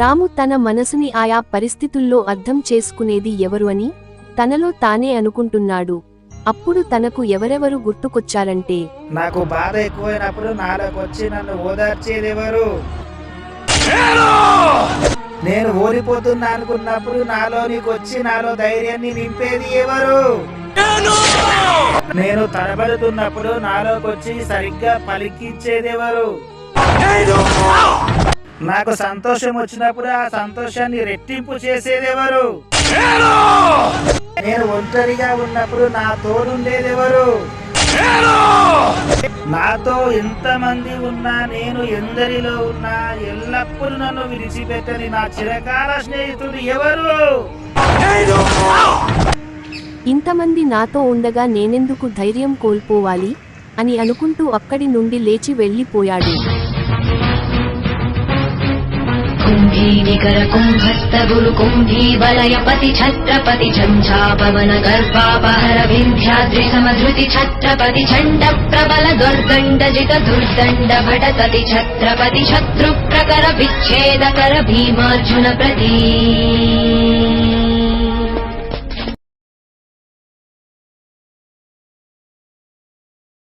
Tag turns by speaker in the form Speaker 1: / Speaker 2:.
Speaker 1: రాము తన మనసుని ఆయా పరిస్థితుల్లో అర్థం చేసుకునేది ఎవరు అని తనలో తానే అనుకుంటున్నాడు. అప్పుడు తనకు ఎవరెవరు గుర్తుకొచ్చారంటే,
Speaker 2: నాకు బాధ ఎక్కువైనప్పుడు నాలోకి వచ్చి నన్ను ఓదార్చేదెవరు? నేను ఓడిపోతున్నా అనుకున్నప్పుడు నాలోనికి వచ్చి నాలో ధైర్యాన్ని నింపేది ఎవరు? నేను తడబడుతున్నప్పుడు నాలోకి వచ్చి సరిగ్గా పలికించేదెవరు? నాకు సంతోషం వచ్చినప్పుడు ఆ సంతోషాన్ని రెట్టింపు చేసేదెవరు? నేను ఒంటరిగా ఉన్నప్పుడు నా తోడుండేదెవరు? నాతో ఎంతమంది ఉన్నా, నేను ఎందరిలో ఉన్నా, ఎల్లప్పుడూ నన్ను విడిచిపెట్టని నా చిరకాల స్నేహితుడు ఎవరు?
Speaker 1: ఇంతమంది నాతో ఉండగా నేనెందుకు ధైర్యం కోల్పోవాలి అని అనుకుంటూ అక్కడి నుండి లేచి వెళ్ళిపోయాడు.
Speaker 3: కుంభీనికర కుంభస్థ గురు కుంభీ వలయపతి ఛత్రపతి ఝంఝాపవన గర్భాపహర వింధ్యాద్రి సమధృతి ఛత్రపతి చండ ప్రబల దుర్దండజిత దుర్దండ భటపతి ఛత్రపతి శత్రు ప్రకర విచ్ఛేదకర భీమార్జున ప్రతి